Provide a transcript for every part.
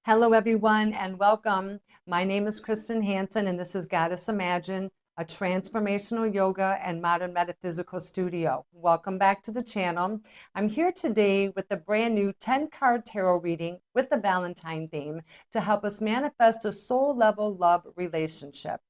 Hello, everyone, and welcome. My name is Krysten Hansyn, and this is Goddess Imagine, a transformational yoga and modern metaphysical studio. Welcome back to the channel. I'm here today with the brand new 10-card tarot reading with the Valentine theme to help us manifest a soul-level love relationship.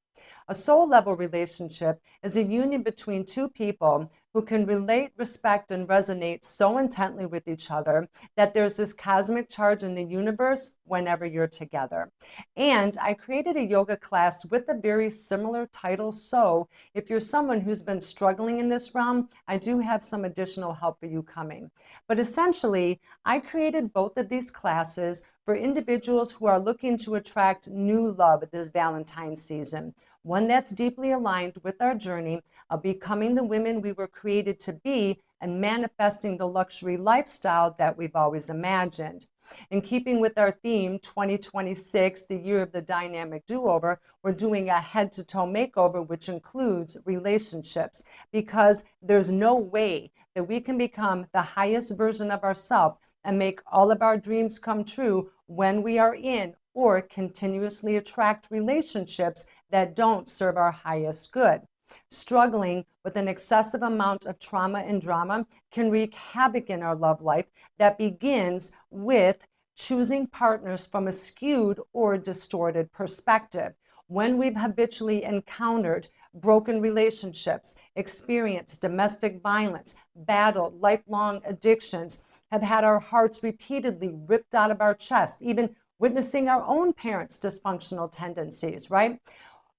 A soul-level relationship is a union between two people who can relate, respect, and resonate so intently with each other that there's this cosmic charge in the universe whenever you're together. And I created a yoga class with a very similar title. So if you're someone who's been struggling in this realm, I do have some additional help for you coming. But essentially, I created both of these classes for individuals who are looking to attract new love this Valentine season. One that's deeply aligned with our journey of becoming the women we were created to be and manifesting the luxury lifestyle that we've always imagined. In keeping with our theme, 2026, the year of the dynamic do-over, we're doing a head-to-toe makeover, which includes relationships, because there's no way that we can become the highest version of ourselves and make all of our dreams come true when we are in or continuously attract relationships that don't serve our highest good. Struggling with an excessive amount of trauma and drama can wreak havoc in our love life that begins with choosing partners from a skewed or distorted perspective. When we've habitually encountered broken relationships, experienced domestic violence, battled lifelong addictions, have had our hearts repeatedly ripped out of our chest, even witnessing our own parents' dysfunctional tendencies, right?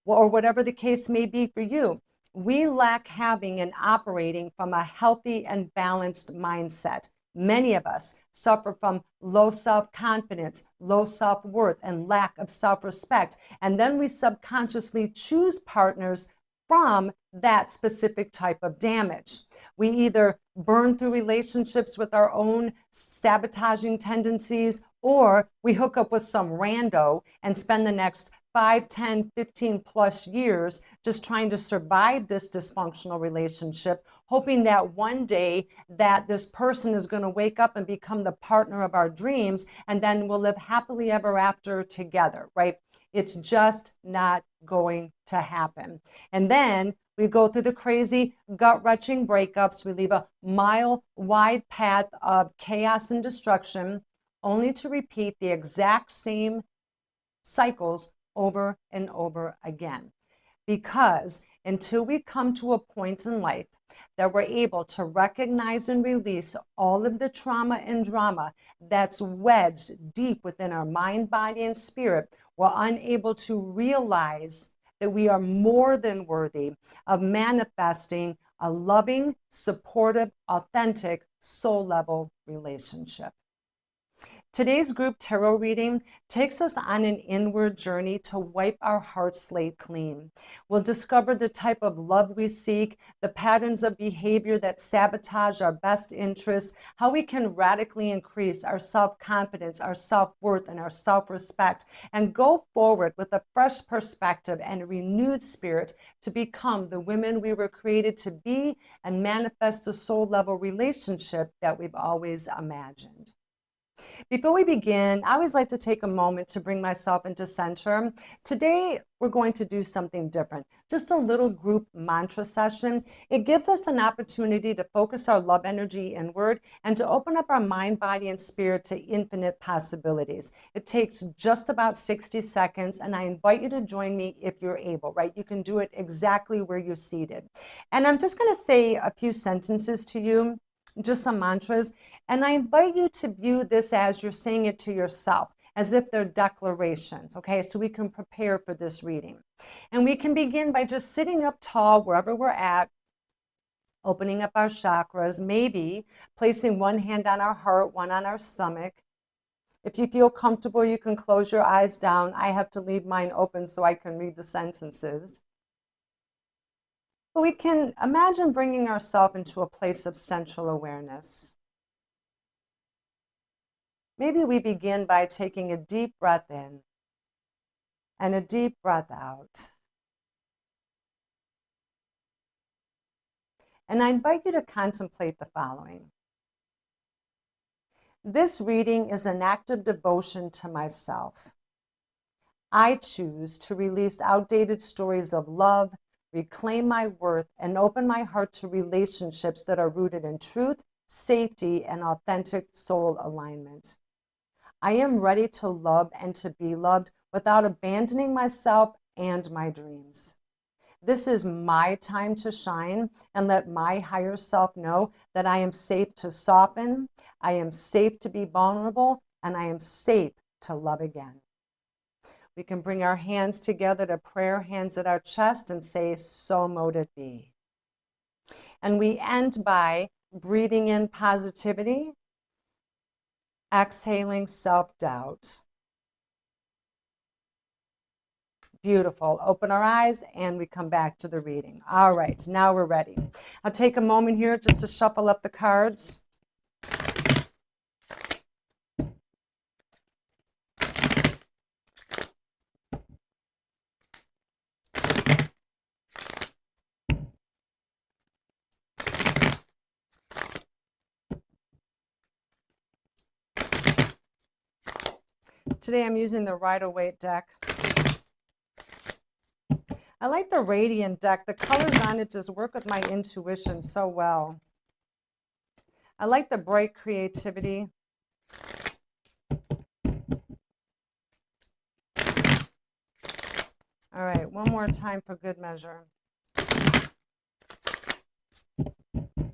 Or whatever the case may be for you, we lack having and operating from a healthy and balanced mindset. Many of us suffer from low self-confidence, low self-worth, and lack of self-respect. And then we subconsciously choose partners from that specific type of damage. We either burn through relationships with our own sabotaging tendencies, or we hook up with some rando and spend the next 5, 10, 15 plus years just trying to survive this dysfunctional relationship, hoping that one day that this person is going to wake up and become the partner of our dreams, and then we'll live happily ever after together, right? It's just not going to happen. And then we go through the crazy, gut-wrenching breakups. We leave a mile-wide path of chaos and destruction, only to repeat the exact same cycles over and over again. Because until we come to a point in life that we're able to recognize and release all of the trauma and drama that's wedged deep within our mind, body, and spirit, we're unable to realize that we are more than worthy of manifesting a loving, supportive, authentic, soul-level relationship. Today's group tarot reading takes us on an inward journey to wipe our heart slate clean. We'll discover the type of love we seek, the patterns of behavior that sabotage our best interests, how we can radically increase our self-confidence, our self-worth, and our self-respect, and go forward with a fresh perspective and a renewed spirit to become the women we were created to be and manifest the soul-level relationship that we've always imagined. Before we begin, I always like to take a moment to bring myself into center. Today, we're going to do something different, just a little group mantra session. It gives us an opportunity to focus our love energy inward and to open up our mind, body, and spirit to infinite possibilities. It takes just about 60 seconds, and I invite you to join me if you're able, right? You can do it exactly where you're seated. And I'm just going to say a few sentences to you, just some mantras, and I invite you to view this as you're saying it to yourself, as if they're declarations, okay? So we can prepare for this reading. And we can begin by just sitting up tall wherever we're at, opening up our chakras, maybe placing one hand on our heart, one on our stomach. If you feel comfortable, you can close your eyes down. I have to leave mine open so I can read the sentences. But we can imagine bringing ourselves into a place of central awareness. Maybe we begin by taking a deep breath in and a deep breath out. And I invite you to contemplate the following. This reading is an act of devotion to myself. I choose to release outdated stories of love, reclaim my worth, and open my heart to relationships that are rooted in truth, safety, and authentic soul alignment. I am ready to love and to be loved without abandoning myself and my dreams. This is my time to shine and let my higher self know that I am safe to soften, I am safe to be vulnerable, and I am safe to love again. We can bring our hands together to prayer, hands at our chest, and say, so mote it be. And we end by breathing in positivity, exhaling self-doubt. Beautiful. Open our eyes and we come back to the reading. All right, now we're ready. I'll take a moment here just to shuffle up the cards. Today I'm using the Rider-Waite deck. I like the Radiant deck. The colors on it just work with my intuition so well. I like the bright creativity. All right, one more time for good measure.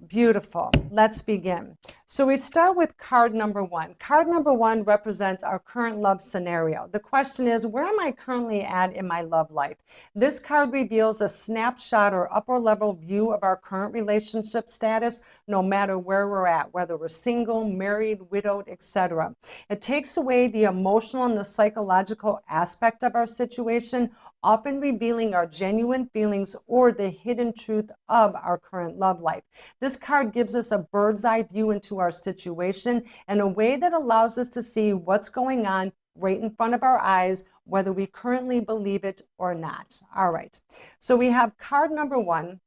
Beautiful. Let's begin. So we start with card number one. Card number one represents our current love scenario. The question is, where am I currently at in my love life? This card reveals a snapshot or upper level view of our current relationship status, no matter where we're at, whether we're single, married, widowed, etc. It takes away the emotional and the psychological aspect of our situation, often revealing our genuine feelings or the hidden truth of our current love life. This card gives us a bird's eye view into our situation in a way that allows us to see what's going on right in front of our eyes, whether we currently believe it or not. All right, so we have card number one.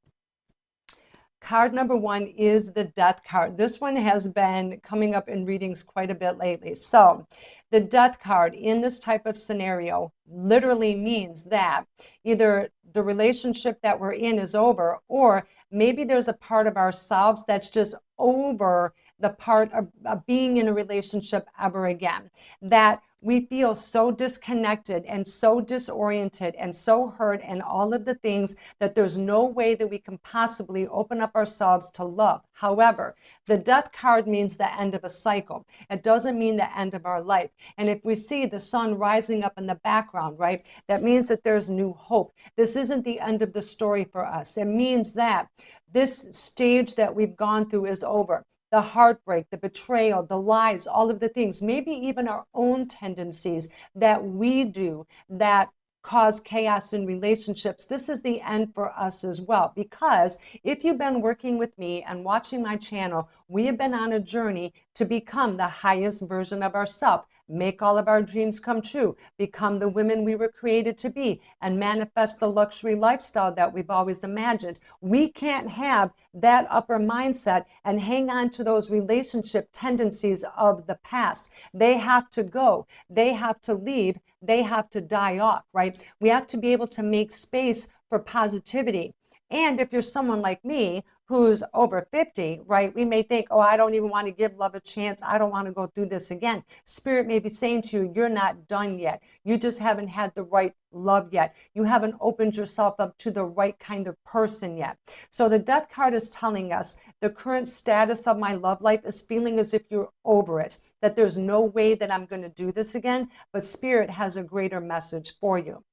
Card number one is the Death card. This one has been coming up in readings quite a bit lately. So the Death card in this type of scenario literally means that either the relationship that we're in is over, or maybe there's a part of ourselves that's just over the part of being in a relationship ever again, that we feel so disconnected and so disoriented and so hurt and all of the things that there's no way that we can possibly open up ourselves to love. However, the Death card means the end of a cycle. It doesn't mean the end of our life. And if we see the sun rising up in the background, right, that means that there's new hope. This isn't the end of the story for us. It means that this stage that we've gone through is over. The heartbreak, the betrayal, the lies, all of the things, maybe even our own tendencies that we do that cause chaos in relationships. This is the end for us as well, because if you've been working with me and watching my channel, we have been on a journey to become the highest version of ourselves, make all of our dreams come true, become the women we were created to be, and manifest the luxury lifestyle that we've always imagined. We can't have that upper mindset and hang on to those relationship tendencies of the past. They have to go. They have to leave. They have to die off, right? We have to be able to make space for positivity. And if you're someone like me who's over 50, right, we may think, oh, I don't even want to give love a chance. I don't want to go through this again. Spirit may be saying to you, you're not done yet. You just haven't had the right love yet. You haven't opened yourself up to the right kind of person yet. So the Death card is telling us the current status of my love life is feeling as if you're over it, that there's no way that I'm going to do this again, but Spirit has a greater message for you.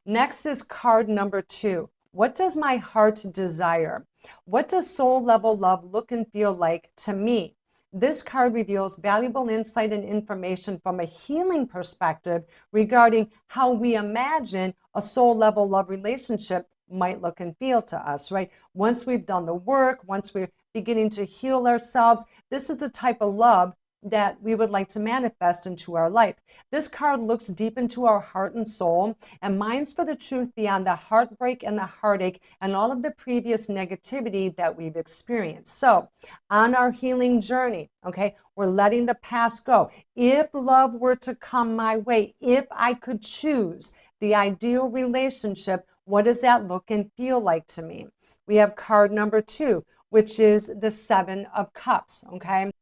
Next is card number two. What does my heart desire? What does soul level love look and feel like to me? This card reveals valuable insight and information from a healing perspective regarding how we imagine a soul level love relationship might look and feel to us, right? Once we've done the work, once we're beginning to heal ourselves, this is the type of love that we would like to manifest into our life. This card looks deep into our heart and soul and mines for the truth beyond the heartbreak and the heartache and all of the previous negativity that we've experienced. So on our healing journey, okay, we're letting the past go. If love were to come my way, if I could choose the ideal relationship, what does that look and feel like to me? We have card number 2, which is the 7 of Cups, okay?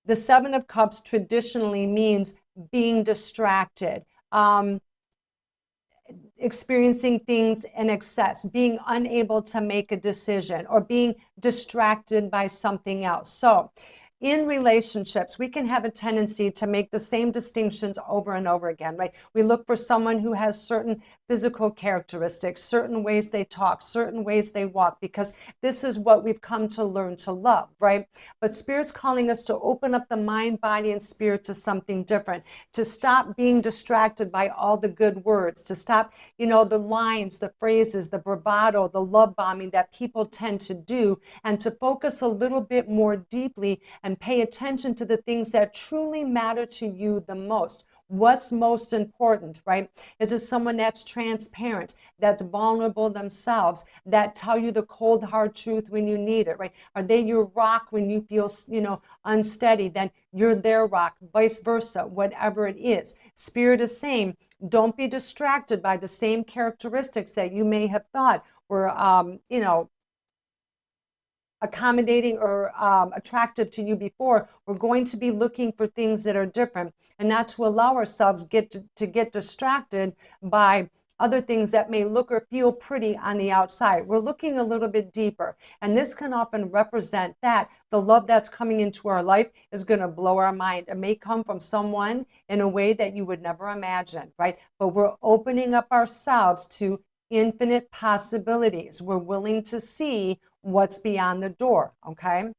The 7 of Cups traditionally means being distracted, experiencing things in excess, being unable to make a decision, or being distracted by something else. So in relationships, we can have a tendency to make the same distinctions over and over again, right? We look for someone who has certain physical characteristics, certain ways they talk, certain ways they walk, because this is what we've come to learn to love, right? But Spirit's calling us to open up the mind, body, and spirit to something different, to stop being distracted by all the good words, to stop, the lines, the phrases, the bravado, the love bombing that people tend to do, and to focus a little bit more deeply and pay attention to the things that truly matter to you the most. What's most important, right? Is it someone that's transparent, that's vulnerable themselves, that tell you the cold, hard truth when you need it, right? Are they your rock when you feel, unsteady? Then you're their rock, vice versa, whatever it is. Spirit is saying, don't be distracted by the same characteristics that you may have thought were, accommodating or attractive to you before. We're going to be looking for things that are different, and not to allow ourselves to get distracted by other things that may look or feel pretty on the outside. We're looking a little bit deeper, and this can often represent that the love that's coming into our life is going to blow our mind. It may come from someone in a way that you would never imagine, right? But we're opening up ourselves to infinite possibilities. We're willing to see what's beyond the door, okay?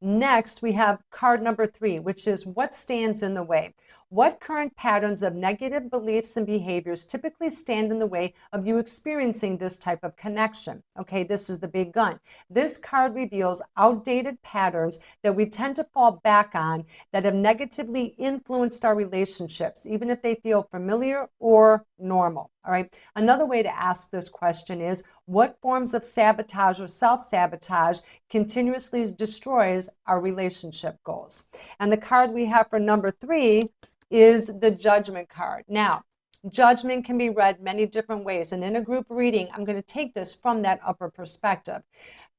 Next, we have card number 3, which is what stands in the way. What current patterns of negative beliefs and behaviors typically stand in the way of you experiencing this type of connection? Okay, this is the big gun. This card reveals outdated patterns that we tend to fall back on that have negatively influenced our relationships, even if they feel familiar or normal. All right. Another way to ask this question is, what forms of sabotage or self-sabotage continuously destroys our relationship goals? And the card we have for number 3 is the Judgment card. Now, judgment can be read many different ways, and in a group reading, I'm going to take this from that upper perspective.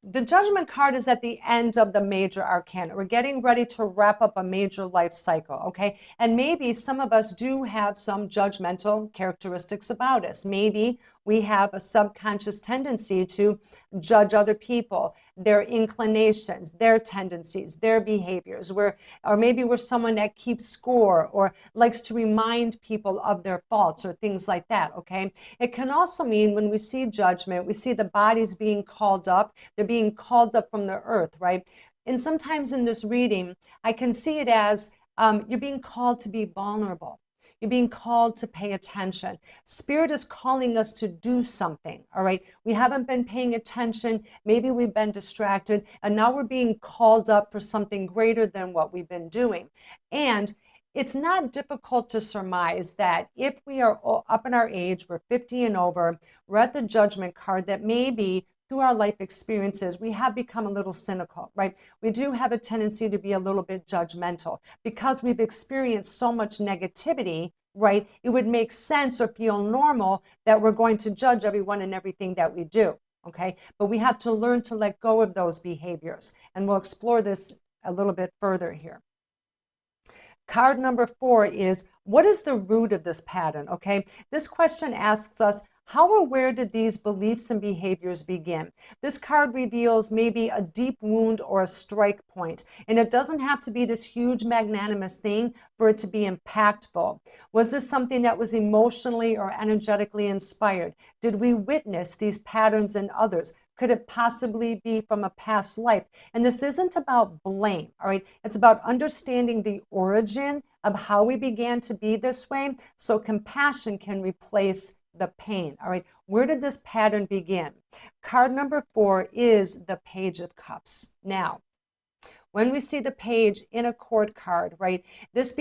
The Judgment card is at the end of the major arcana. We're getting ready to wrap up a major life cycle, okay? And maybe some of us do have some judgmental characteristics about us. Maybe we have a subconscious tendency to judge other people, their inclinations, their tendencies, their behaviors. Or maybe we're someone that keeps score or likes to remind people of their faults or things like that, okay? It can also mean when we see judgment, we see the bodies being called up. They're being called up from the earth, right? And sometimes in this reading, I can see it as you're being called to be vulnerable. You're being called to pay attention. Spirit is calling us to do something, all right? We haven't been paying attention. Maybe we've been distracted, and now we're being called up for something greater than what we've been doing. And it's not difficult to surmise that if we are up in our age, we're 50 and over, we're at the Judgment card, that maybe through our life experiences, we have become a little cynical, right? We do have a tendency to be a little bit judgmental because we've experienced so much negativity, right? It would make sense or feel normal that we're going to judge everyone and everything that we do, okay? But we have to learn to let go of those behaviors, and we'll explore this a little bit further here. Card number 4 is, what is the root of this pattern, okay? This question asks us, how or where did these beliefs and behaviors begin? This card reveals maybe a deep wound or a strike point, and it doesn't have to be this huge magnanimous thing for it to be impactful. Was this something that was emotionally or energetically inspired? Did we witness these patterns in others? Could it possibly be from a past life? And this isn't about blame, all right? It's about understanding the origin of how we began to be this way, so compassion can replace the pain, all right? Where did this pattern begin? Card number 4 is the Page of Cups. Now, When we see the page in a court card, right, this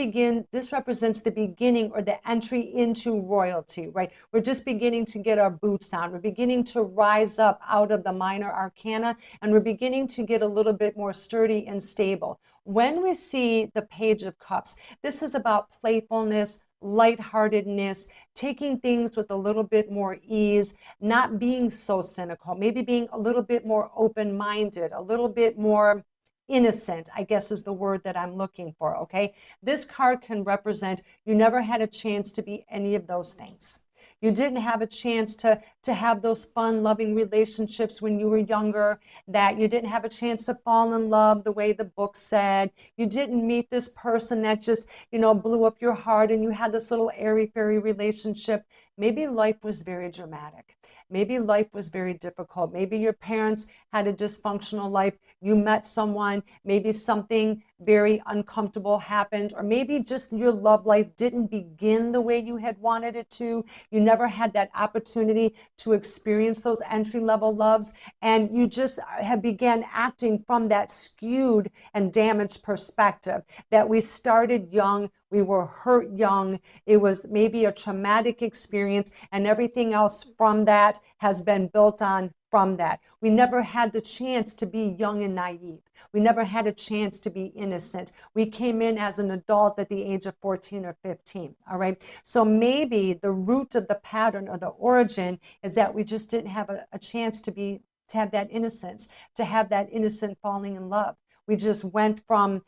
represents the beginning or the entry into royalty, right? We're just beginning to get our boots on. We're beginning to rise up out of the minor arcana, and we're beginning to get a little bit more sturdy and stable. When we see the Page of Cups, this is about playfulness, lightheartedness, taking things with a little bit more ease, not being so cynical, maybe being a little bit more open-minded, a little bit more innocent, I guess is the word that I'm looking for, okay? This card can represent you never had a chance to be any of those things. You didn't have a chance to have those fun, loving relationships when you were younger, that you didn't have a chance to fall in love the way the book said. You didn't meet this person that just, blew up your heart and you had this little airy-fairy relationship. Maybe life was very dramatic. Maybe life was very difficult. Maybe your parents had a dysfunctional life. You met someone, maybe something very uncomfortable happened, or maybe just your love life didn't begin the way you had wanted it to. You never had that opportunity to experience those entry-level loves, and you just have began acting from that skewed and damaged perspective, that we started young, we were hurt young, it was maybe a traumatic experience, and everything else from that has been built on from that. We never had the chance to be young and naive. We never had a chance to be innocent. We came in as an adult at the age of 14 or 15, all right? So maybe the root of the pattern or the origin is that we just didn't have a chance to have that innocence, to have that innocent falling in love. We just went from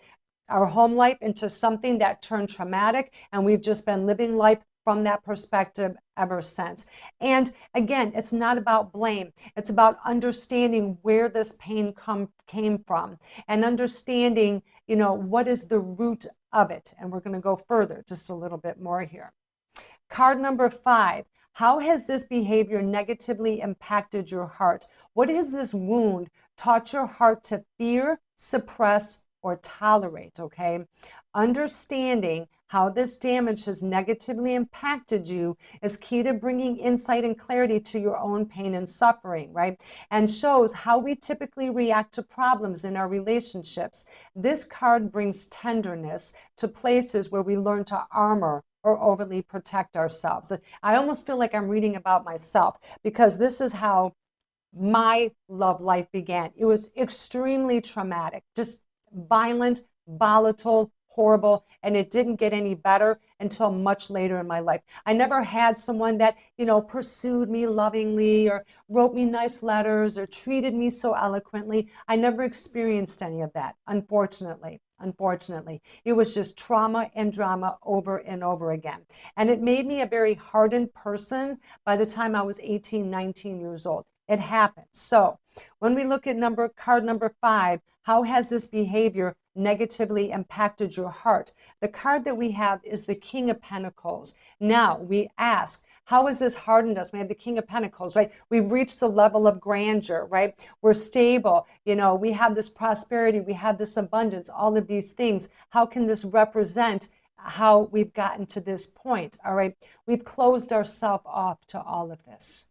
our home life into something that turned traumatic, and we've just been living life from that perspective ever since. And again, it's not about blame. It's about understanding where this pain came from, and understanding, what is the root of it. And we're going to go further just a little bit more here. Card number 5. How has this behavior negatively impacted your heart? What has this wound taught your heart to fear, suppress, or tolerate, okay? Understanding how this damage has negatively impacted you is key to bringing insight and clarity to your own pain and suffering, right? And shows how we typically react to problems in our relationships. This card brings tenderness to places where we learn to armor or overly protect ourselves. I almost feel like I'm reading about myself, because this is how my love life began. It was extremely traumatic, just violent, volatile, horrible, and it didn't get any better until much later in my life. I never had someone that, pursued me lovingly or wrote me nice letters or treated me so eloquently. I never experienced any of that, unfortunately. It was just trauma and drama over and over again. And it made me a very hardened person by the time I was 18, 19 years old. It happened. So when we look at card number 5, how has this behavior negatively impacted your heart? The card that we have is the King of Pentacles. Now we ask, how has this hardened us? We have the King of Pentacles, right? We've reached the level of grandeur, right? We're stable. We have this prosperity. We have this abundance, all of these things. How can this represent how we've gotten to this point? All right. We've closed ourselves off to all of this.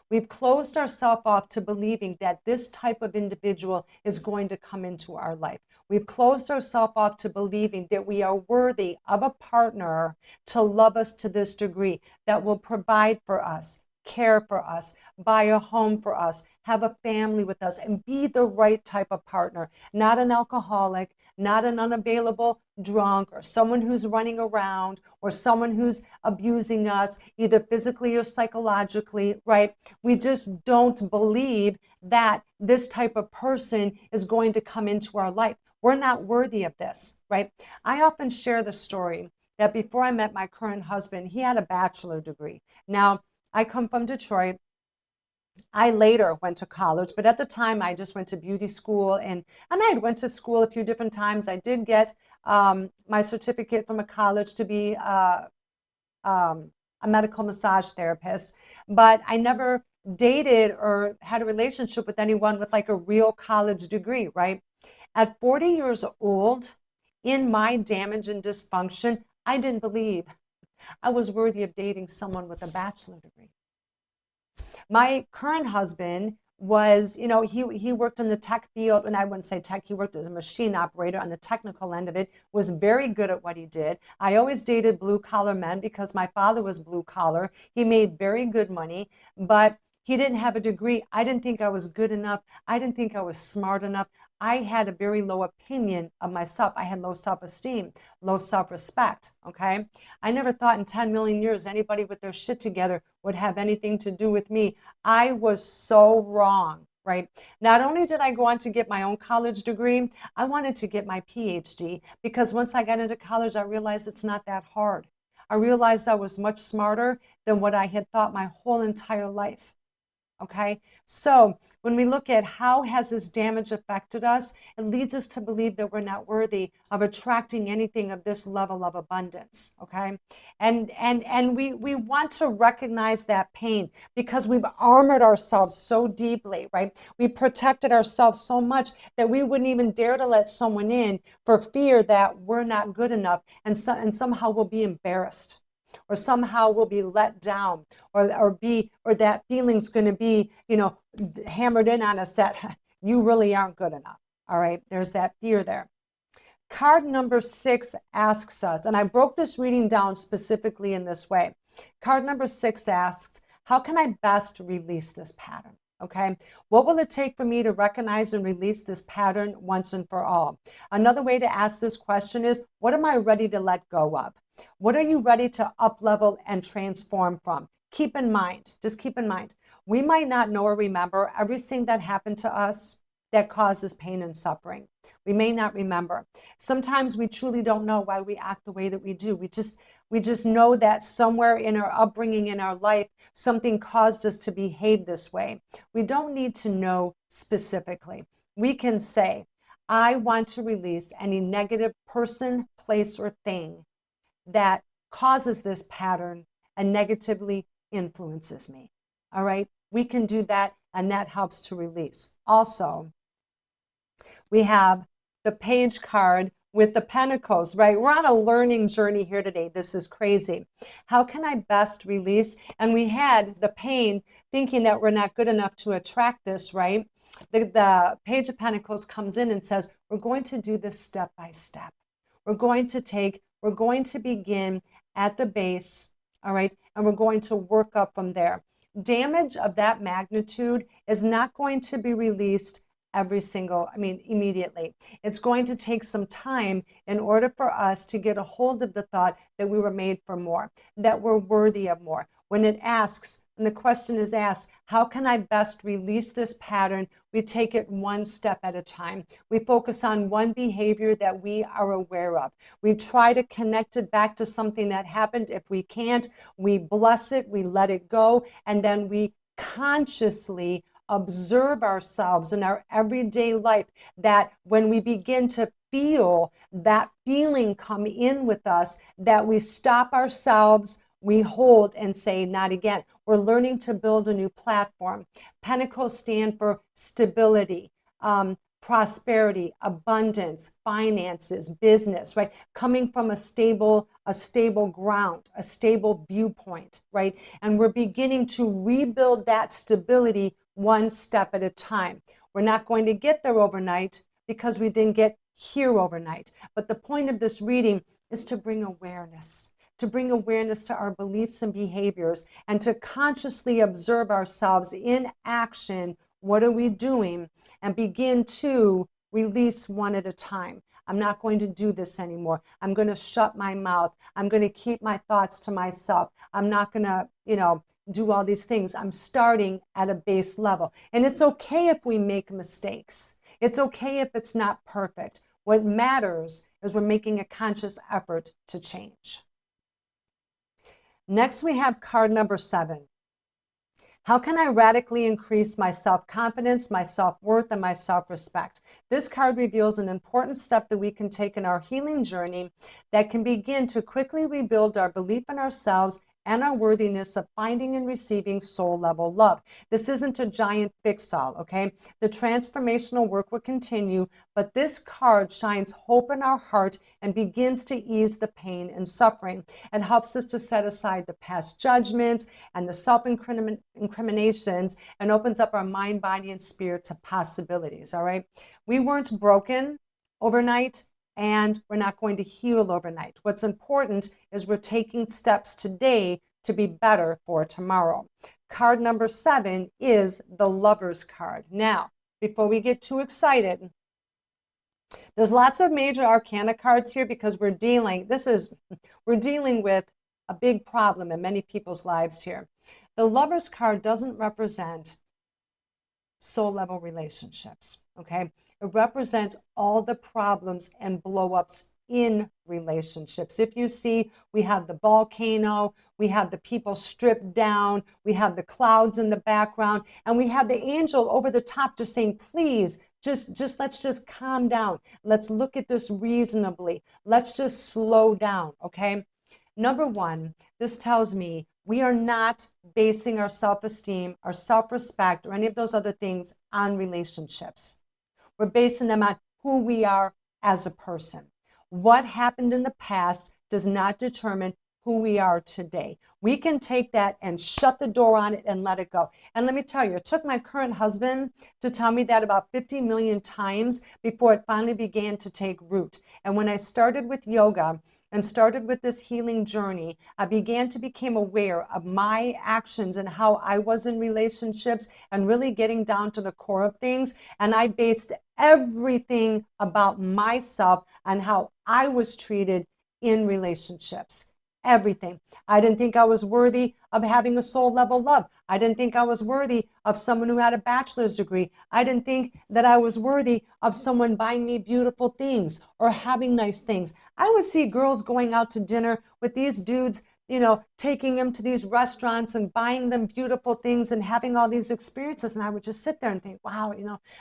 We've closed ourselves off to believing that this type of individual is going to come into our life. We've closed ourselves off to believing that we are worthy of a partner to love us to this degree, that will provide for us, care for us, buy a home for us, have a family with us, and be the right type of partner, not an alcoholic, not an unavailable drunk, or someone who's running around, or someone who's abusing us, either physically or psychologically, right? We just don't believe that this type of person is going to come into our life. We're not worthy of this, right? I often share the story that before I met my current husband, he had a bachelor degree. Now, I come from Detroit. I later went to college, but at the time I just went to beauty school, and I had went to school a few different times. I did get my certificate from a college to be a medical massage therapist, but I never dated or had a relationship with anyone with like a real college degree, right? At 40 years old, in my damage and dysfunction, I didn't believe I was worthy of dating someone with a bachelor degree. My current husband was, he worked in the tech field, and I wouldn't say tech, he worked as a machine operator on the technical end of it, was very good at what he did. I always dated blue collar men because my father was blue collar. He made very good money, but he didn't have a degree. I didn't think I was good enough. I didn't think I was smart enough. I had a very low opinion of myself. I had low self-esteem, low self-respect, okay? I never thought in 10 million years anybody with their shit together would have anything to do with me. I was so wrong, right? Not only did I go on to get my own college degree, I wanted to get my PhD because once I got into college, I realized it's not that hard. I realized I was much smarter than what I had thought my whole entire life. Okay, so when we look at how has this damage affected us, it leads us to believe that we're not worthy of attracting anything of this level of abundance. Okay, and we want to recognize that pain because we've armored ourselves so deeply, right? We protected ourselves so much that we wouldn't even dare to let someone in for fear that we're not good enough, and somehow we'll be embarrassed, or somehow we'll be let down, or that feeling's going to be, hammered in on us that you really aren't good enough. All right, there's that fear there. Card number 6 asks us, and I broke this reading down specifically in this way. Card number 6 asks, how can I best release this pattern? Okay, what will it take for me to recognize and release this pattern once and for all? Another way to ask this question is, what am I ready to let go of? What are you ready to up-level and transform from? Keep in mind, just keep in mind, we might not know or remember everything that happened to us that causes pain and suffering. We may not remember. Sometimes we truly don't know why we act the way that we do. We just know that somewhere in our upbringing in our life, something caused us to behave this way. We don't need to know specifically. We can say, I want to release any negative person, place, or thing that causes this pattern and negatively influences me. All right, we can do that, and that helps to release. Also, we have the page card with the pentacles, right? We're on a learning journey here today. This is crazy. How can I best release? And we had the pain, thinking that we're not good enough to attract this, right? The page of pentacles comes in and says, we're going to do this step by step. We're going to begin at the base, all right? And we're going to work up from there. Damage of that magnitude is not going to be released immediately. It's going to take some time in order for us to get a hold of the thought that we were made for more, that we're worthy of more. When the question is asked, how can I best release this pattern? We take it one step at a time. We focus on one behavior that we are aware of. We try to connect it back to something that happened. If we can't, we bless it, we let it go, and then we consciously observe ourselves in our everyday life, that when we begin to feel that feeling come in with us, that we stop ourselves, we hold and say, not again. We're learning to build a new platform. Pentacles stand for stability, prosperity, abundance, finances, business, right? Coming from a stable ground, a stable viewpoint, right? And we're beginning to rebuild that stability one step at a time. We're not going to get there overnight because we didn't get here overnight. But the point of this reading is to bring awareness to our beliefs and behaviors, and to consciously observe ourselves in action. What are we doing? And begin to release one at a time. I'm not going to do this anymore. I'm going to shut my mouth. I'm going to keep my thoughts to myself. I'm not going to, do all these things. I'm starting at a base level. And it's okay if we make mistakes. It's okay if it's not perfect. What matters is we're making a conscious effort to change. Next, we have card number 7. How can I radically increase my self-confidence, my self-worth, and my self-respect? This card reveals an important step that we can take in our healing journey that can begin to quickly rebuild our belief in ourselves and our worthiness of finding and receiving soul level love. This isn't a giant fix-all, okay? The transformational work will continue, but this card shines hope in our heart and begins to ease the pain and suffering. It helps us to set aside the past judgments and the self-incriminations and opens up our mind, body, and spirit to possibilities, all right? We weren't broken overnight, and we're not going to heal overnight. What's important is we're taking steps today to be better for tomorrow. Card number 7 is the Lover's card. Now, before we get too excited, there's lots of major arcana cards here because we're dealing with a big problem in many people's lives here. The Lover's card doesn't represent soul level relationships, okay? It represents all the problems and blow-ups in relationships. If you see, we have the volcano, we have the people stripped down, we have the clouds in the background, and we have the angel over the top just saying, please, just let's just calm down. Let's look at this reasonably. Let's just slow down, okay? Number 1, this tells me we are not basing our self-esteem, our self-respect, or any of those other things on relationships. We're basing them on who we are as a person. What happened in the past does not determine who we are today. We can take that and shut the door on it and let it go. And let me tell you, it took my current husband to tell me that about 50 million times before it finally began to take root. And when I started with yoga and started with this healing journey, I began to become aware of my actions and how I was in relationships and really getting down to the core of things. And I based everything about myself on how I was treated in relationships. Everything. I didn't think I was worthy of having a soul level love. I didn't think I was worthy of someone who had a bachelor's degree. I didn't think that I was worthy of someone buying me beautiful things or having nice things. I would see girls going out to dinner with these dudes, taking them to these restaurants and buying them beautiful things and having all these experiences. And I would just sit there and think, wow,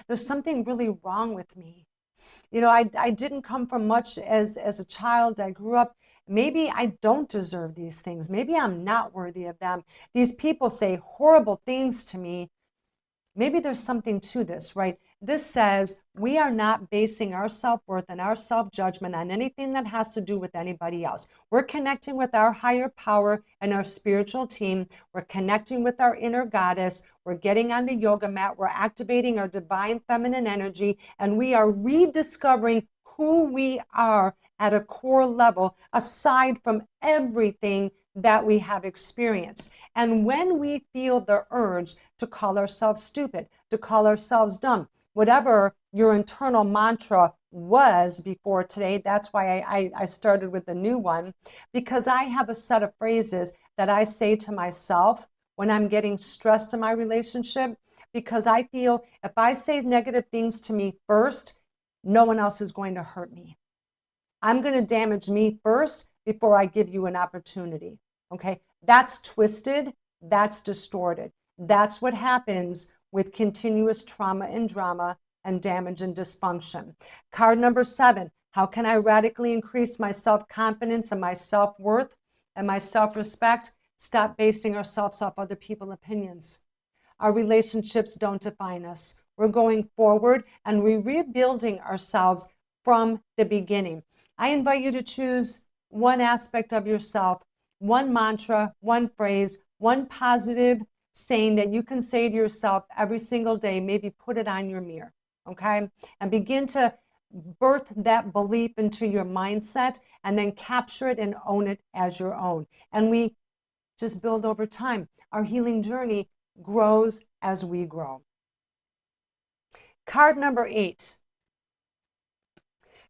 there's something really wrong with me. I didn't come from much as a child. I grew up. Maybe I don't deserve these things. Maybe I'm not worthy of them. These people say horrible things to me. Maybe there's something to this, right? This says we are not basing our self-worth and our self-judgment on anything that has to do with anybody else. We're connecting with our higher power and our spiritual team. We're connecting with our inner goddess. We're getting on the yoga mat. We're activating our divine feminine energy, and we are rediscovering who we are at a core level, aside from everything that we have experienced. And when we feel the urge to call ourselves stupid, to call ourselves dumb, whatever your internal mantra was before today, that's why I started with the new one, because I have a set of phrases that I say to myself when I'm getting stressed in my relationship, because I feel if I say negative things to me first, no one else is going to hurt me. I'm going to damage me first before I give you an opportunity. Okay? That's twisted. That's distorted. That's what happens with continuous trauma and drama and damage and dysfunction. Card number 7. How can I radically increase my self-confidence and my self-worth and my self-respect? Stop basing ourselves off other people's opinions. Our relationships don't define us. We're going forward and we're rebuilding ourselves from the beginning. I invite you to choose one aspect of yourself, one mantra, one phrase, one positive saying that you can say to yourself every single day. Maybe put it on your mirror, okay? And begin to birth that belief into your mindset and then capture it and own it as your own. And we just build over time. Our healing journey grows as we grow. Card number 8.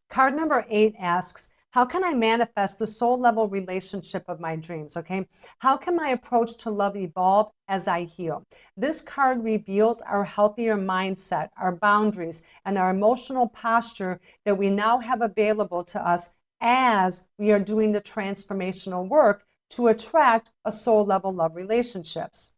Card number 8 asks, how can I manifest the soul level relationship of my dreams? Okay. How can my approach to love evolve as I heal? This card reveals our healthier mindset, our boundaries, and our emotional posture that we now have available to us as we are doing the transformational work to attract a soul level love relationships.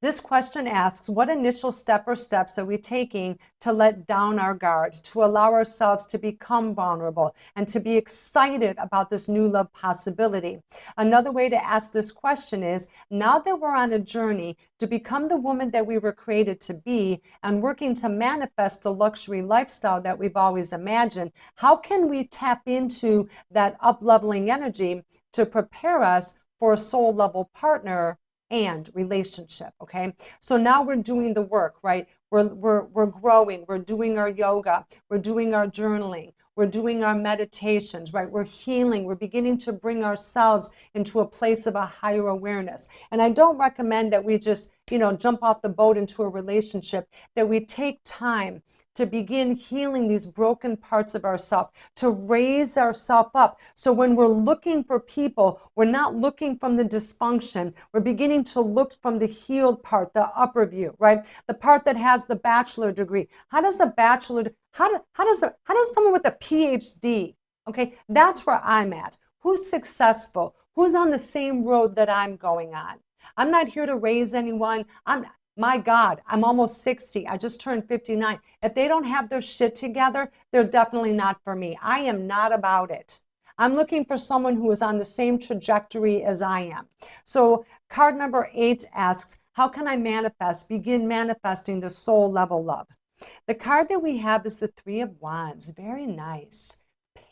This question asks, what initial step or steps are we taking to let down our guard, to allow ourselves to become vulnerable and to be excited about this new love possibility? Another way to ask this question is, now that we're on a journey to become the woman that we were created to be and working to manifest the luxury lifestyle that we've always imagined, how can we tap into that up-leveling energy to prepare us for a soul level partner and relationship? Okay, so now we're doing the work, right? We're growing, we're doing our yoga, we're doing our journaling, we're doing our meditations, right? We're healing, we're beginning to bring ourselves into a place of a higher awareness. And I don't recommend that we just, jump off the boat into a relationship, that we take time to begin healing these broken parts of ourselves, to raise ourselves up. So when we're looking for people, we're not looking from the dysfunction. We're beginning to look from the healed part, the upper view, right? The part that has the bachelor degree. How does someone with a PhD, okay? That's where I'm at. Who's successful? Who's on the same road that I'm going on? I'm not here to raise anyone. My God, I'm almost 60. I just turned 59. If they don't have their shit together, they're definitely not for me. I am not about it. I'm looking for someone who is on the same trajectory as I am. So card number 8 asks, how can I begin manifesting the soul level love? The card that we have is the 3 of Wands. Very nice.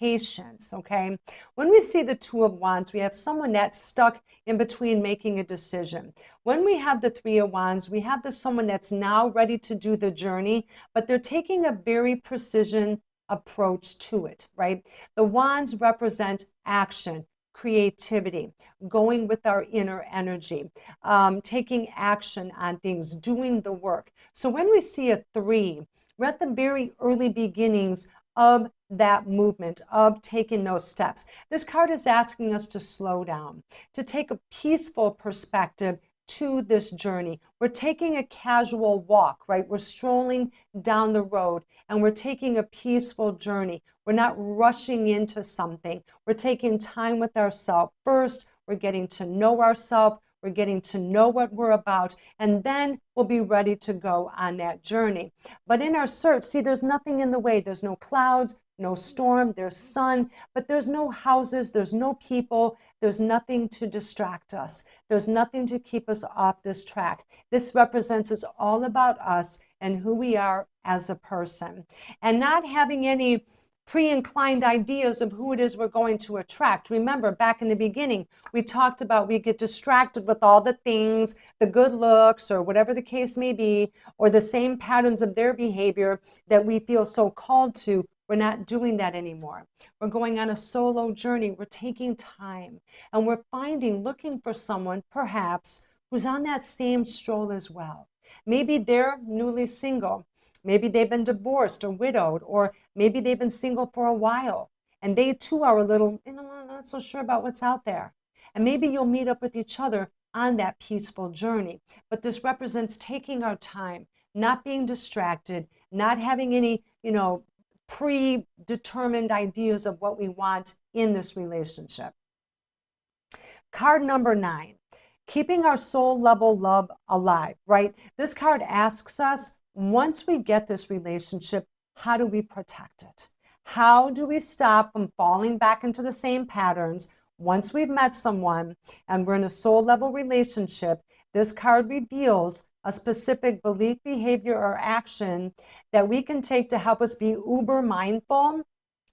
Patience, okay? When we see the 2 of Wands, we have someone that's stuck in between making a decision. When we have the 3 of Wands, we have someone that's now ready to do the journey, but they're taking a very precision approach to it, right? The Wands represent action, creativity, going with our inner energy, taking action on things, doing the work. So when we see a 3, we're at the very early beginnings of that movement, of taking those steps. This card is asking us to slow down, to take a peaceful perspective to this journey. We're taking a casual walk, right? We're strolling down the road and we're taking a peaceful journey. We're not rushing into something. We're taking time with ourselves first. We're getting to know ourselves. We're getting to know what we're about, and then we'll be ready to go on that journey. But in our search, see, there's nothing in the way. There's no clouds, no storm, there's sun, but there's no houses, there's no people, there's nothing to distract us. There's nothing to keep us off this track. This represents it's all about us and who we are as a person, and not having any pre-inclined ideas of who it is we're going to attract. Remember, back in the beginning, we talked about we get distracted with all the things, the good looks, or whatever the case may be, or the same patterns of their behavior that we feel so called to. We're not doing that anymore. We're going on a solo journey. We're taking time, and we're looking for someone, perhaps, who's on that same stroll as well. Maybe they're newly single. Maybe they've been divorced or widowed, or maybe they've been single for a while, and they too are a little, not so sure about what's out there. And maybe you'll meet up with each other on that peaceful journey. But this represents taking our time, not being distracted, not having any, predetermined ideas of what we want in this relationship. Card number 9, keeping our soul level love alive, right? This card asks us, once we get this relationship, how do we protect it? How do we stop from falling back into the same patterns? Once we've met someone and we're in a soul level relationship, this card reveals a specific belief, behavior, or action that we can take to help us be uber mindful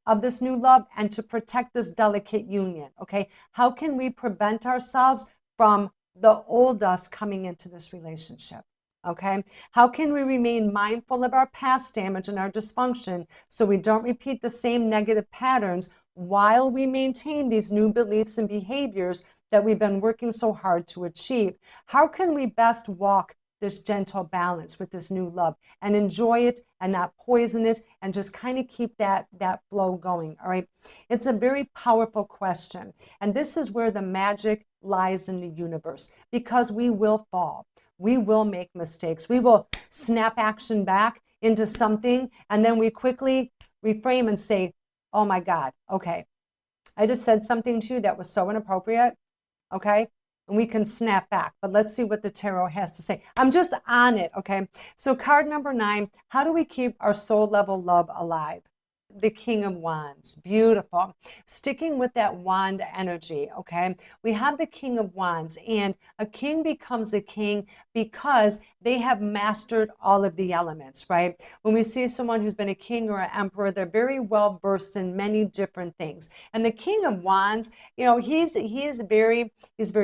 of this new love and to protect this delicate union, okay? How can we prevent ourselves from the old us coming into this relationship? Okay, how can we remain mindful of our past damage and our dysfunction so we don't repeat the same negative patterns while we maintain these new beliefs and behaviors that we've been working so hard to achieve? How can we best walk this gentle balance with this new love and enjoy it and not poison it and just kind of keep that flow going? All right, it's a very powerful question, and this is where the magic lies in the universe, because we will fall. We will make mistakes. We will snap action back into something, and then we quickly reframe and say, oh my God, okay, I just said something to you that was so inappropriate, okay? and we can snap back. But let's see what the tarot has to say. I'm just on it, okay? So card number 9, how do we keep our soul level love alive? The King of Wands. Beautiful. Sticking with that wand energy, okay? We have the King of Wands, and a king becomes a king because they have mastered all of the elements, right? When we see someone who's been a king or an emperor, they're very well versed in many different things. And the King of Wands, you know, he's very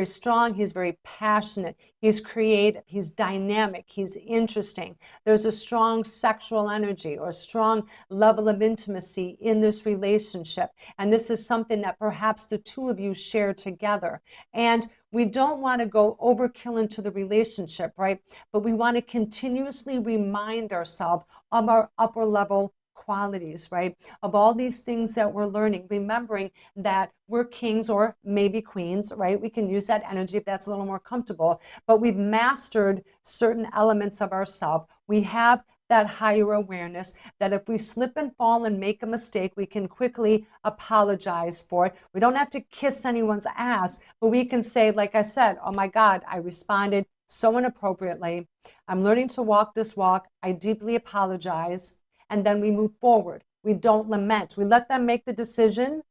strong, he's very passionate, he's creative, he's dynamic, he's interesting. There's a strong sexual energy or a strong level of intimacy in this relationship. And this is something that perhaps the two of you share together. And we don't want to go overkill into the relationship, right? But we want to continuously remind ourselves of our upper level qualities, right? Of all these things that we're learning, remembering that we're kings or maybe queens, right? We can use that energy if that's a little more comfortable, but we've mastered certain elements of ourselves. We have that higher awareness that if we slip and fall and make a mistake, we can quickly apologize for it. We don't have to kiss anyone's ass, but we can say, like I said, oh my God, I responded so inappropriately. I'm learning to walk this walk. I deeply apologize. And then we move forward. We don't lament. We let them make the decision,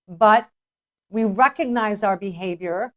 but we recognize our behavior.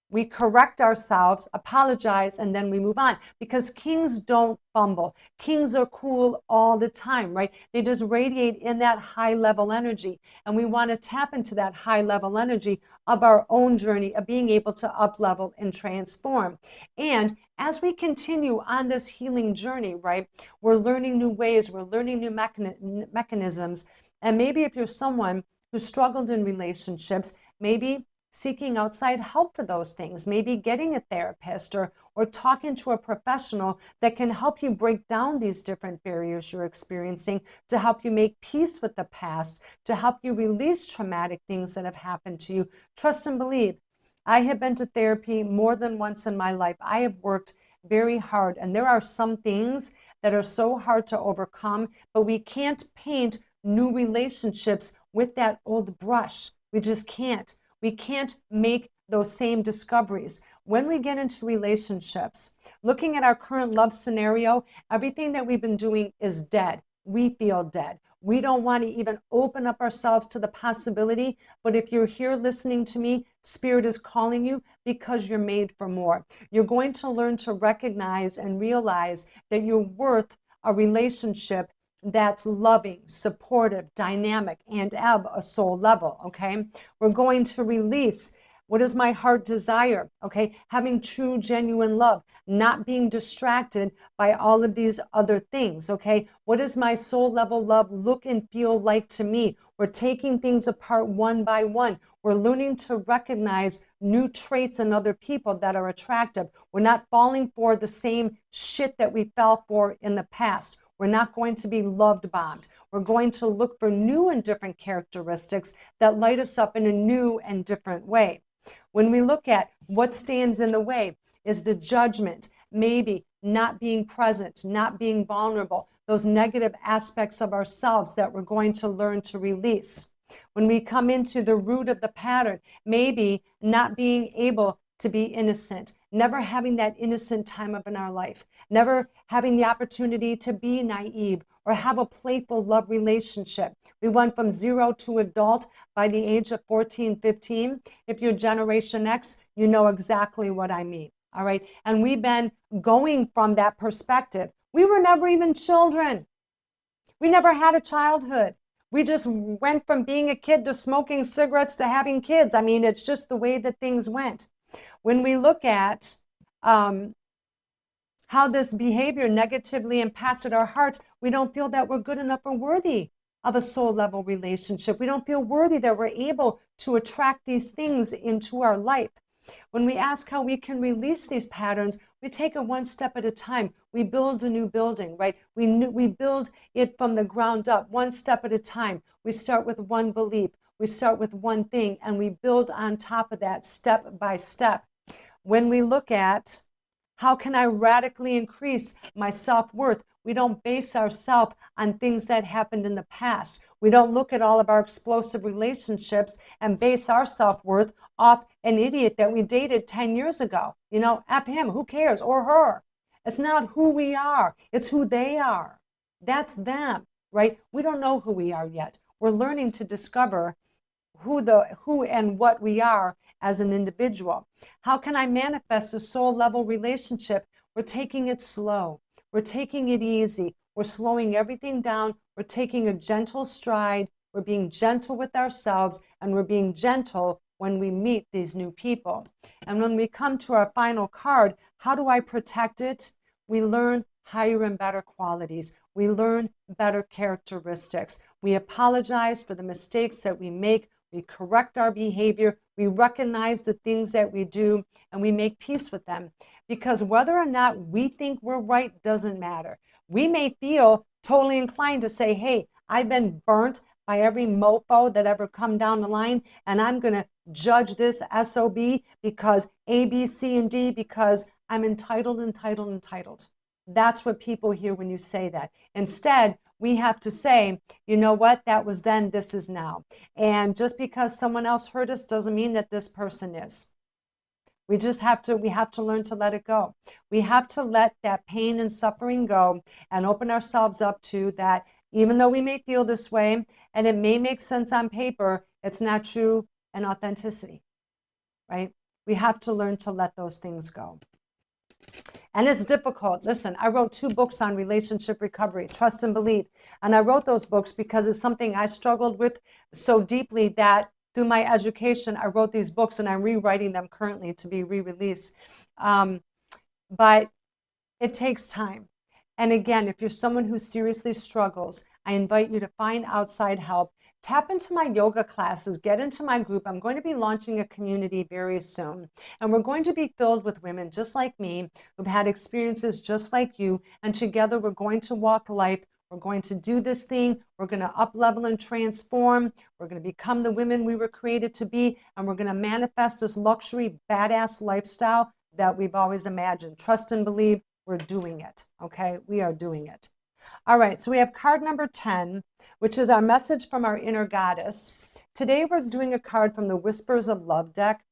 We correct ourselves, apologize, and then we move on. Because kings don't fumble. Kings are cool all the time, right? They just radiate in that high level energy. And we want to tap into that high level energy of our own journey of being able to up level and transform. And as we continue on this healing journey, right, we're learning new ways, we're learning new mechanisms. And maybe if you're someone who struggled in relationships, maybe seeking outside help for those things, maybe getting a therapist or talking to a professional that can help you break down these different barriers you're experiencing, to help you make peace with the past, to help you release traumatic things that have happened to you. Trust and believe. I have been to therapy more than once in my life. I have worked very hard, and there are some things that are so hard to overcome, but we can't paint new relationships with that old brush. We just can't. We can't make those same discoveries. When we get into relationships, looking at our current love scenario, everything that we've been doing is dead. We feel dead. We don't want to even open up ourselves to the possibility. But if you're here listening to me, Spirit is calling you because you're made for more. You're going to learn to recognize and realize that you're worth a relationship that's loving, supportive, dynamic, and at a soul level, okay? We're going to release what is my heart desire, okay? Having true, genuine love, not being distracted by all of these other things, okay? What does my soul level love look and feel like to me? We're taking things apart one by one. We're learning to recognize new traits in other people that are attractive. We're not falling for the same shit that we fell for in the past. We're not going to be loved bombed. We're going to look for new and different characteristics that light us up in a new and different way. When we look at what stands in the way is the judgment, maybe not being present, not being vulnerable, those negative aspects of ourselves that we're going to learn to release. When we come into the root of the pattern, maybe not being able to be innocent, never having that innocent time up in our life, never having the opportunity to be naive or have a playful love relationship. We went from 0 to adult by the age of 14, 15. If you're Generation X, you know exactly what I mean, all right? And we've been going from that perspective. We were never even children. We never had a childhood. We just went from being a kid to smoking cigarettes to having kids. I mean, it's just the way that things went. When we look at how this behavior negatively impacted our heart, we don't feel that we're good enough or worthy of a soul level relationship. We don't feel worthy that we're able to attract these things into our life. When we ask how we can release these patterns, we take it one step at a time. We build a new building, right? We build it from the ground up, one step at a time. We start with one belief. We start with one thing, and we build on top of that step by step. When we look at how can I radically increase my self-worth, we don't base ourselves on things that happened in the past. We don't look at all of our explosive relationships and base our self-worth off an idiot that we dated 10 years ago. You know, F him, who cares, or her. It's not who we are, it's who they are. That's them, right? We don't know who we are yet. We're learning to discover who and what we are as an individual. How can I manifest a soul level relationship? We're taking it slow. We're taking it easy. We're slowing everything down. We're taking a gentle stride. We're being gentle with ourselves, and we're being gentle when we meet these new people. And when we come to our final card, how do I protect it? We learn higher and better qualities. We learn better characteristics. We apologize for the mistakes that we make. We correct our behavior. We recognize the things that we do, and we make peace with them. Because whether or not we think we're right doesn't matter. We may feel totally inclined to say, hey, I've been burnt by every mofo that ever come down the line, and I'm going to judge this SOB because A, B, C, and D, because I'm entitled. That's what people hear when you say that. Instead, we have to say, you know what, that was then, this is now. And just because someone else hurt us doesn't mean that this person is. We have to learn to let it go. We have to let that pain and suffering go and open ourselves up to that. Even though we may feel this way and it may make sense on paper, it's not true in authenticity, right? We have to learn to let those things go. And it's difficult. Listen, I wrote 2 books on relationship recovery, Trust and Believe. And I wrote those books because it's something I struggled with so deeply that through my education, I wrote these books, and I'm rewriting them currently to be re-released. But it takes time. And again, if you're someone who seriously struggles, I invite you to find outside help. Tap into my yoga classes, get into my group. I'm going to be launching a community very soon. And we're going to be filled with women just like me, who've had experiences just like you. And together we're going to walk life. We're going to do this thing. We're going to up-level and transform. We're going to become the women we were created to be. And we're going to manifest this luxury, badass lifestyle that we've always imagined. Trust and believe. We're doing it. Okay? We are doing it. All right, so we have card number 10, which is our message from our inner goddess. Today we're doing a card from the Whispers of Love deck,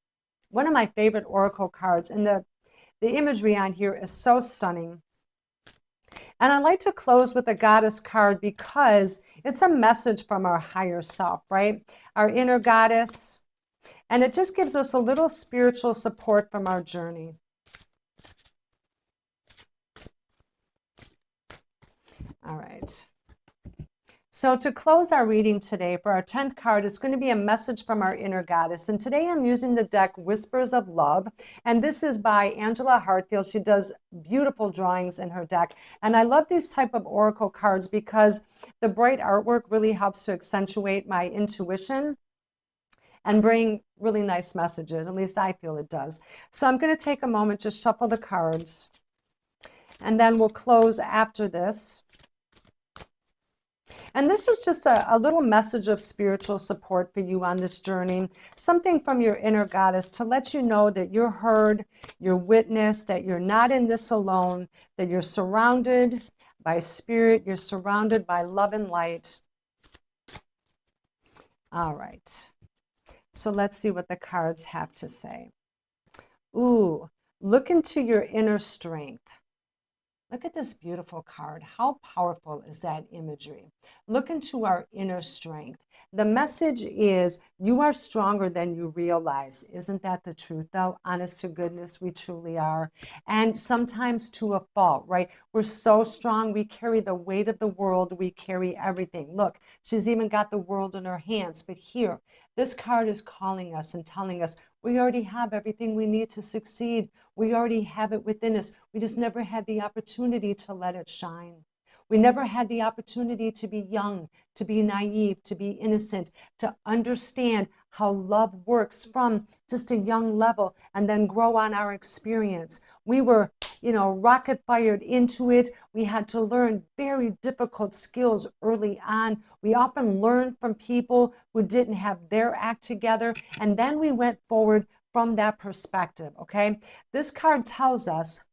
one of my favorite oracle cards, and the imagery on here is so stunning. And I like to close with a goddess card because it's a message from our higher self, right? Our inner goddess, and it just gives us a little spiritual support from our journey. All right. So to close our reading today, for our 10th card, it's going to be a message from our inner goddess. And today I'm using the deck Whispers of Love. And this is by Angela Hartfield. She does beautiful drawings in her deck. And I love these type of oracle cards because the bright artwork really helps to accentuate my intuition and bring really nice messages. At least I feel it does. So I'm going to take a moment, just shuffle the cards. And then we'll close after this. And this is just a little message of spiritual support for you on this journey, something from your inner goddess to let you know that you're heard, you're witnessed, that you're not in this alone, that you're surrounded by spirit, you're surrounded by love and light. All right, so let's see what the cards have to say. Ooh, look into your inner strength. Look at this beautiful card. How powerful is that imagery? Look into our inner strength. The message is you are stronger than you realize. Isn't that the truth, though? Honest to goodness, we truly are. And sometimes to a fault, right? We're so strong. We carry the weight of the world. We carry everything. Look, she's even got the world in her hands. But here, this card is calling us and telling us we already have everything we need to succeed. We already have it within us. We just never had the opportunity to let it shine. We never had the opportunity to be young, to be naive, to be innocent, to understand how love works from just a young level and then grow on our experience. We were, rocket fired into it. We had to learn very difficult skills early on. We often learned from people who didn't have their act together, and then we went forward from that perspective, okay? This card tells us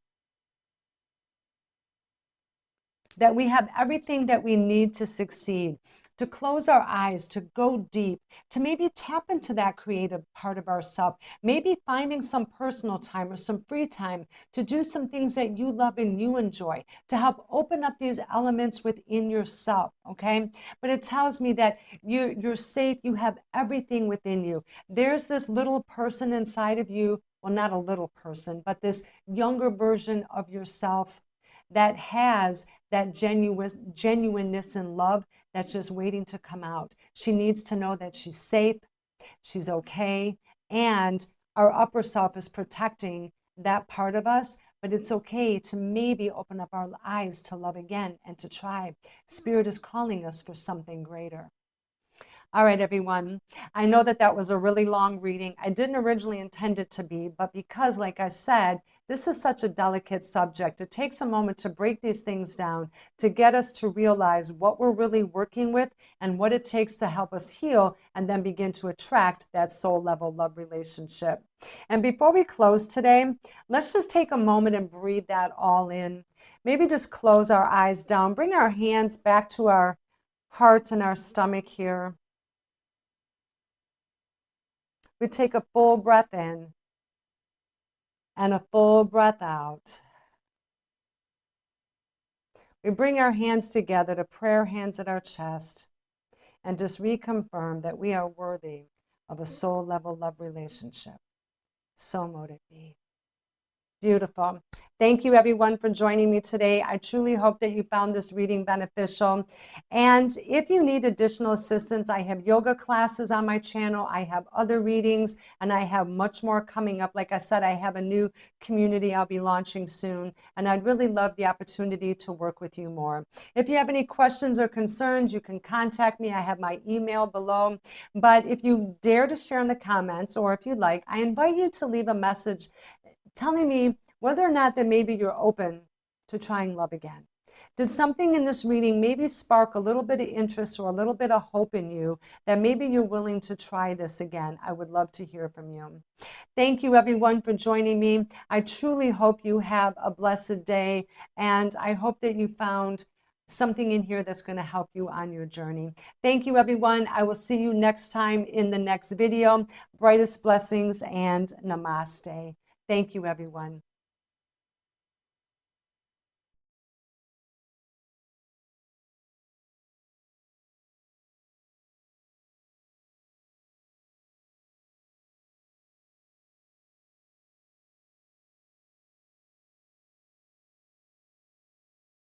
that we have everything that we need to succeed, to close our eyes, to go deep, to maybe tap into that creative part of ourselves, maybe finding some personal time or some free time to do some things that you love and you enjoy, to help open up these elements within yourself, okay? But it tells me that you're safe, you have everything within you. There's this little person inside of you, well, not a little person, but this younger version of yourself that has that genuineness and love that's just waiting to come out. She needs to know that she's safe, she's okay, and our upper self is protecting that part of us, but it's okay to maybe open up our eyes to love again and to try. Spirit is calling us for something greater. All right, everyone. I know that that was a really long reading. I didn't originally intend it to be, but because, like I said, this is such a delicate subject, it takes a moment to break these things down, to get us to realize what we're really working with and what it takes to help us heal and then begin to attract that soul level love relationship. And before we close today, let's just take a moment and breathe that all in. Maybe just close our eyes down, bring our hands back to our heart and our stomach here. We take a full breath in and a full breath out. We bring our hands together to prayer hands at our chest and just reconfirm that we are worthy of a soul level love relationship. So mote it be. Beautiful. Thank you, everyone, for joining me today. I truly hope that you found this reading beneficial. And if you need additional assistance, I have yoga classes on my channel. I have other readings, and I have much more coming up. Like I said, I have a new community I'll be launching soon, and I'd really love the opportunity to work with you more. If you have any questions or concerns, you can contact me. I have my email below. But if you dare to share in the comments, or if you'd like, I invite you to leave a message telling me whether or not that maybe you're open to trying love again. Did something in this reading maybe spark a little bit of interest or a little bit of hope in you that maybe you're willing to try this again? I would love to hear from you. Thank you, everyone, for joining me. I truly hope you have a blessed day, and I hope that you found something in here that's going to help you on your journey. Thank you, everyone. I will see you next time in the next video. Brightest blessings and namaste. Thank you, everyone.